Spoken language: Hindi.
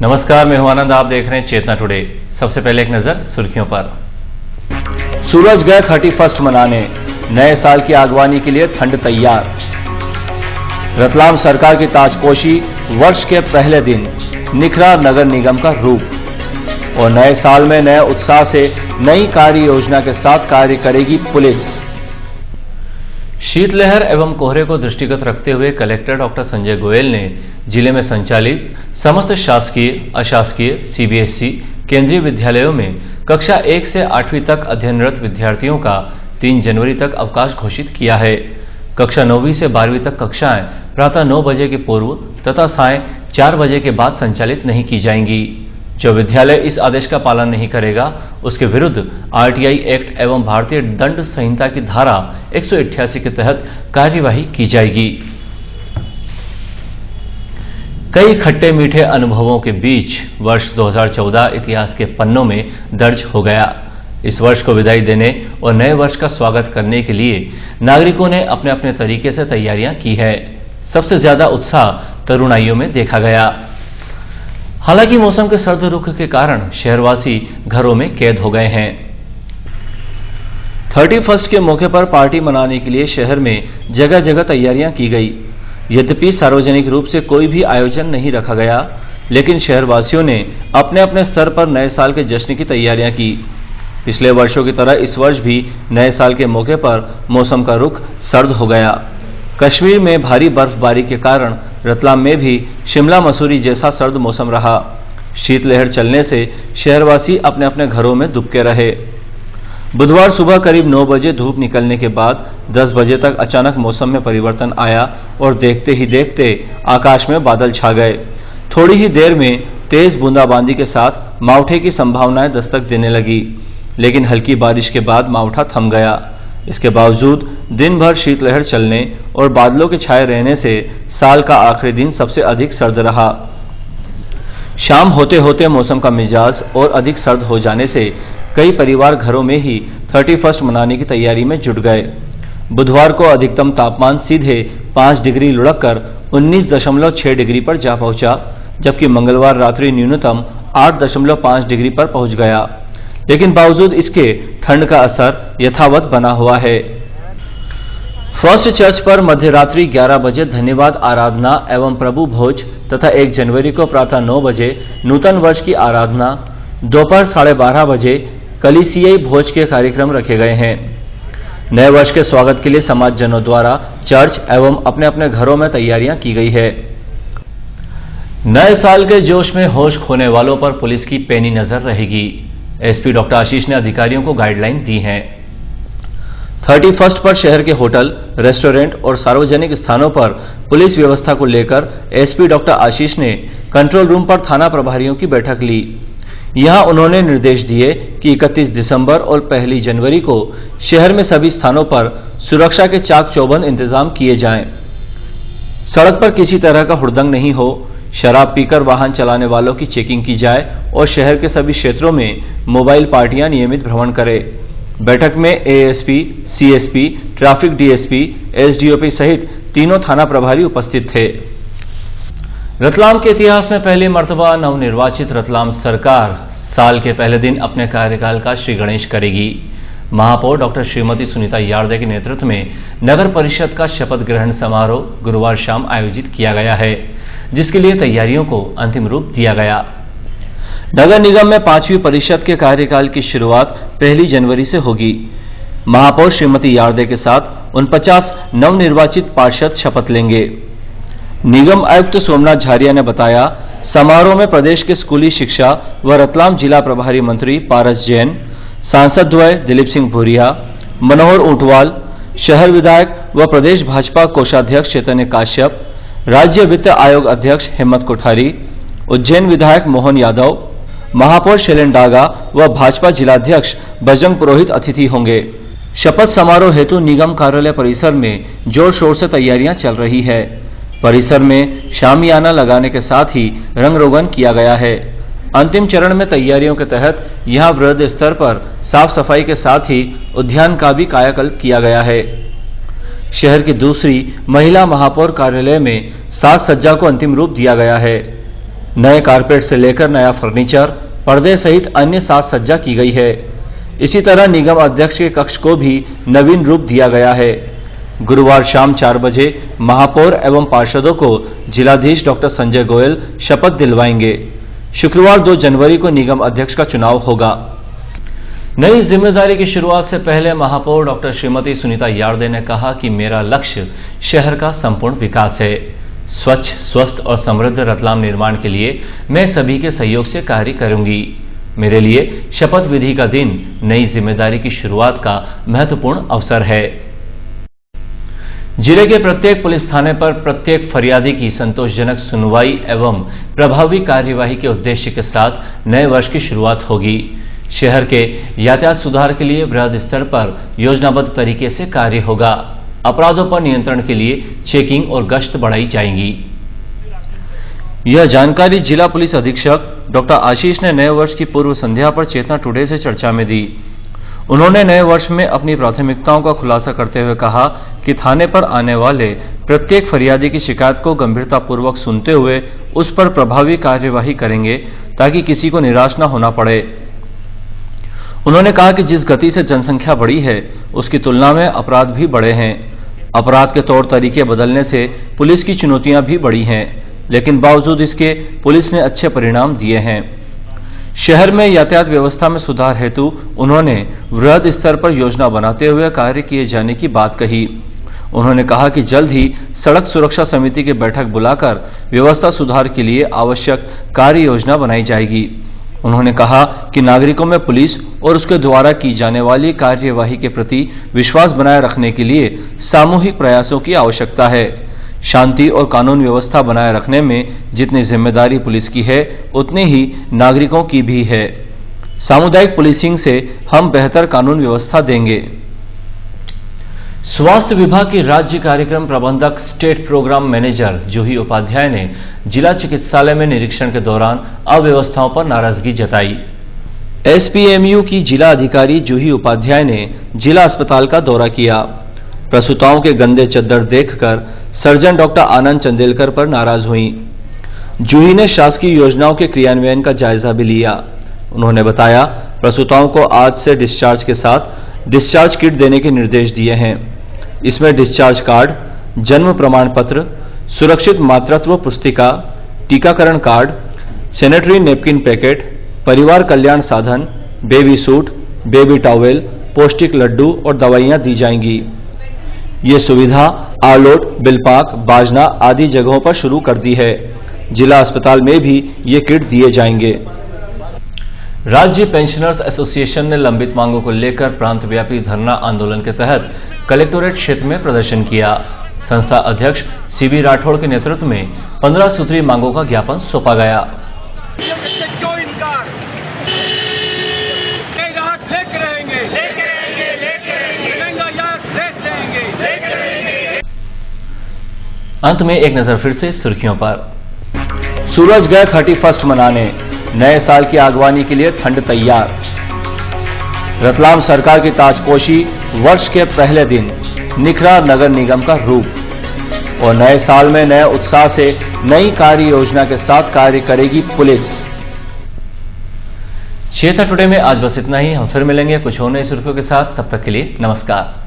नमस्कार, मैं हूं आनंद। आप देख रहे हैं चेतना टुडे। सबसे पहले एक नजर सुर्खियों पर। सूरज गए 31 मनाने, नए साल की आगवानी के लिए ठंड तैयार। रतलाम सरकार की ताजपोशी, वर्ष के पहले दिन निखरा नगर निगम का रूप। और नए साल में नए उत्साह से नई कार्य योजना के साथ कार्य करेगी पुलिस। शीतलहर एवं कोहरे को दृष्टिगत रखते हुए कलेक्टर डॉक्टर संजय गोयल ने जिले में संचालित समस्त शासकीय, अशासकीय, सीबीएसई केंद्रीय विद्यालयों में कक्षा 1 से 8वीं तक अध्ययनरत विद्यार्थियों का 3 जनवरी तक अवकाश घोषित किया है। कक्षा 9वीं से 12वीं तक कक्षाएं प्रातः 9 बजे के पूर्व तथा सायं 4 बजे के बाद संचालित नहीं की जाएंगी। जो विद्यालय इस आदेश का पालन नहीं करेगा उसके विरुद्ध आरटीआई एक्ट एवं भारतीय दंड संहिता की धारा 188 के तहत कार्यवाही की जाएगी। कई खट्टे मीठे अनुभवों के बीच वर्ष 2014 इतिहास के पन्नों में दर्ज हो गया। इस वर्ष को विदाई देने और नए वर्ष का स्वागत करने के लिए नागरिकों ने अपने अपने तरीके से तैयारियां की है। सबसे ज्यादा उत्साह तरुणाइयों में देखा गया। हालांकि मौसम के सर्द रुख के कारण शहरवासी घरों में कैद हो गए हैं। 31 के मौके पर पार्टी मनाने के लिए शहर में जगह जगह तैयारियां की गई। यद्यपि सार्वजनिक रूप से कोई भी आयोजन नहीं रखा गया, लेकिन शहरवासियों ने अपने अपने स्तर पर नए साल के जश्न की तैयारियां की। पिछले वर्षों की तरह इस वर्ष भी नए साल के मौके पर मौसम का रुख सर्द हो गया। कश्मीर में भारी बर्फबारी के कारण रतलाम में भी शिमला मसूरी जैसा सर्द मौसम रहा। शीतलहर चलने से शहरवासी अपने अपने घरों में दुबके रहे। बुधवार सुबह करीब 9 बजे धूप निकलने के बाद 10 बजे तक अचानक मौसम में परिवर्तन आया और देखते ही देखते आकाश में बादल छा गए। थोड़ी ही देर में तेज बूंदाबांदी के साथ मावठे की संभावनाएं दस्तक देने लगी, लेकिन हल्की बारिश के बाद मावठा थम गया। इसके बावजूद दिन भर शीतलहर चलने और बादलों के छाए रहने से साल का आखिरी दिन सबसे अधिक सर्द रहा। शाम होते होते मौसम का मिजाज और अधिक सर्द हो जाने से कई परिवार घरों में ही 31 मनाने की तैयारी में जुट गए। बुधवार को अधिकतम तापमान सीधे 5 डिग्री लुढ़ककर 19.6 डिग्री पर जा पहुंचा, जबकि मंगलवार रात्रि न्यूनतम 8.5 डिग्री पर पहुंच गया। लेकिन बावजूद इसके ठंड का असर यथावत बना हुआ है। फर्स्ट चर्च पर मध्यरात्रि 11 बजे धन्यवाद आराधना एवं प्रभु भोज तथा 1 जनवरी को प्रातः 9 बजे नूतन वर्ष की आराधना, दोपहर 12:30 बजे कलीसियाई भोज के कार्यक्रम रखे गए हैं। नए वर्ष के स्वागत के लिए समाजजनों द्वारा चर्च एवं अपने अपने घरों में तैयारियां की गई है। नए साल के जोश में होश खोने वालों पर पुलिस की पैनी नजर रहेगी। एसपी डॉक्टर आशीष ने अधिकारियों को गाइडलाइन दी हैं। 31 पर शहर के होटल, रेस्टोरेंट और सार्वजनिक स्थानों पर पुलिस व्यवस्था को लेकर एसपी डॉक्टर आशीष ने कंट्रोल रूम पर थाना प्रभारियों की बैठक ली। यहां उन्होंने निर्देश दिए कि 31 दिसंबर और 1 जनवरी को शहर में सभी स्थानों पर सुरक्षा के चाक चौबंद इंतजाम किए जाएं। सड़क पर किसी तरह का हुड़दंग नहीं हो, शराब पीकर वाहन चलाने वालों की चेकिंग की जाए और शहर के सभी क्षेत्रों में मोबाइल पार्टियां नियमित भ्रमण करें। बैठक में ASP, CSP, traffic DSP, SDOP सहित तीनों थाना प्रभारी उपस्थित थे। रतलाम के इतिहास में पहली मर्तबा नवनिर्वाचित रतलाम सरकार साल के पहले दिन अपने कार्यकाल का श्री गणेश करेगी। महापौर डॉक्टर श्रीमती सुनीता यार्दे के नेतृत्व में नगर परिषद का शपथ ग्रहण समारोह गुरुवार शाम आयोजित किया गया है, जिसके लिए तैयारियों को अंतिम रूप दिया गया। नगर निगम में 5वीं परिषद के कार्यकाल की शुरुआत 1 जनवरी से होगी। महापौर श्रीमती यार्दे के साथ 49 नवनिर्वाचित पार्षद शपथ लेंगे। निगम आयुक्त सोमनाथ झारिया ने बताया, समारोह में प्रदेश के स्कूली शिक्षा व रतलाम जिला प्रभारी मंत्री पारस जैन, सांसद द्वय दिलीप सिंह भूरिया, मनोहर ऊंटवाल, शहर विधायक व प्रदेश भाजपा कोषाध्यक्ष चैतन्य काश्यप, राज्य वित्त आयोग अध्यक्ष हेमंत कोठारी, उज्जैन विधायक मोहन यादव, महापौर शैलेन डागा व भाजपा जिलाध्यक्ष बजरंग पुरोहित अतिथि होंगे। शपथ समारोह हेतु निगम कार्यालय परिसर में जोर शोर से तैयारियां चल रही है। परिसर में शामियाना लगाने के साथ ही रंग रोगन किया गया है। अंतिम चरण में तैयारियों के तहत यहां वृहद स्तर पर साफ सफाई के साथ ही उद्यान का भी कायाकल्प किया गया है। शहर की दूसरी महिला महापौर कार्यालय में साज सज्जा को अंतिम रूप दिया गया है। नए कारपेट से लेकर नया फर्नीचर, पर्दे सहित अन्य साज सज्जा की गई है। इसी तरह निगम अध्यक्ष के कक्ष को भी नवीन रूप दिया गया है। गुरुवार शाम 4 बजे महापौर एवं पार्षदों को जिलाधीश डॉक्टर संजय गोयल शपथ दिलवाएंगे। शुक्रवार 2 जनवरी को निगम अध्यक्ष का चुनाव होगा। नई जिम्मेदारी की शुरुआत से पहले महापौर डॉक्टर श्रीमती सुनीता यार्दे ने कहा कि मेरा लक्ष्य शहर का संपूर्ण विकास है। स्वच्छ, स्वस्थ और समृद्ध रतलाम निर्माण के लिए मैं सभी के सहयोग से कार्य करूंगी। मेरे लिए शपथ विधि का दिन नई जिम्मेदारी की शुरुआत का महत्वपूर्ण अवसर है। जिले के प्रत्येक पुलिस थाने पर प्रत्येक फरियादी की संतोषजनक सुनवाई एवं प्रभावी कार्यवाही के उद्देश्य के साथ नए वर्ष की शुरुआत होगी। शहर के यातायात सुधार के लिए वृहद स्तर पर योजनाबद्ध तरीके से कार्य होगा। अपराधों पर नियंत्रण के लिए चेकिंग और गश्त बढ़ाई जाएंगी। यह जानकारी जिला पुलिस अधीक्षक डॉक्टर आशीष ने नए वर्ष की पूर्व संध्या पर चेतना टुडे से चर्चा में दी। उन्होंने नए वर्ष में अपनी प्राथमिकताओं का खुलासा करते हुए कहा कि थाने पर आने वाले प्रत्येक फरियादी की शिकायत को गंभीरतापूर्वक सुनते हुए उस पर प्रभावी कार्यवाही करेंगे ताकि किसी को निराश न होना पड़े। उन्होंने कहा कि जिस गति से जनसंख्या बढ़ी है उसकी तुलना में अपराध भी बढ़े हैं। अपराध के तौर तरीके बदलने से पुलिस की चुनौतियां भी बढ़ी हैं, लेकिन बावजूद इसके पुलिस ने अच्छे परिणाम दिए हैं। शहर में यातायात व्यवस्था में सुधार हेतु उन्होंने वृहद स्तर पर योजना बनाते हुए कार्य किए जाने की बात कही। उन्होंने कहा कि जल्द ही सड़क सुरक्षा समिति की बैठक बुलाकर व्यवस्था सुधार के लिए आवश्यक कार्य योजना बनाई जाएगी। उन्होंने कहा कि नागरिकों में पुलिस और उसके द्वारा की जाने वाली कार्यवाही के प्रति विश्वास बनाए रखने के लिए सामूहिक प्रयासों की आवश्यकता है। शांति और कानून व्यवस्था बनाए रखने में जितनी जिम्मेदारी पुलिस की है उतनी ही नागरिकों की भी है। सामुदायिक पुलिसिंग से हम बेहतर कानून व्यवस्था देंगे। स्वास्थ्य विभाग की राज्य कार्यक्रम प्रबंधक स्टेट प्रोग्राम मैनेजर जूही उपाध्याय ने जिला चिकित्सालय में निरीक्षण के दौरान अव्यवस्थाओं पर नाराजगी जताई। एसपीएमयू की जिला अधिकारी जूही उपाध्याय ने जिला अस्पताल का दौरा किया। प्रसूताओं के गंदे चद्दर देखकर सर्जन डॉक्टर आनंद चंदेलकर पर नाराज हुई। जूही ने शासकीय योजनाओं के क्रियान्वयन का जायजा भी लिया। उन्होंने बताया, प्रसूताओं को आज से डिस्चार्ज के साथ डिस्चार्ज किट देने के निर्देश दिए हैं। इसमें डिस्चार्ज कार्ड, जन्म प्रमाण पत्र, सुरक्षित मातृत्व पुस्तिका, टीकाकरण कार्ड, सैनिटरी नैपकिन पैकेट, परिवार कल्याण साधन, बेबी सूट, बेबी टॉवेल, पौष्टिक लड्डू और दवाइयां दी जाएंगी। ये सुविधा आलोट, बिलपाक, बाजना आदि जगहों पर शुरू कर दी है। जिला अस्पताल में भी ये किट दिए जाएंगे। राज्य पेंशनर्स एसोसिएशन ने लंबित मांगों को लेकर प्रांत व्यापी धरना आंदोलन के तहत कलेक्टोरेट क्षेत्र में प्रदर्शन किया। संस्था अध्यक्ष सीबी राठौड़ के नेतृत्व में 15 सूत्रीय मांगों का ज्ञापन सौंपा गया। अंत में एक नजर फिर से सुर्खियों पर। सूरज गए 31 मनाने, नए साल की आगवानी के लिए ठंड तैयार। रतलाम सरकार की ताजपोशी, वर्ष के पहले दिन निखरा नगर निगम का रूप। और नए साल में नए उत्साह से नई कार्य योजना के साथ कार्य करेगी पुलिस। चेतना टुडे में आज बस इतना ही। हम फिर मिलेंगे कुछ और नई सुर्खियों के साथ। तब तक के लिए नमस्कार।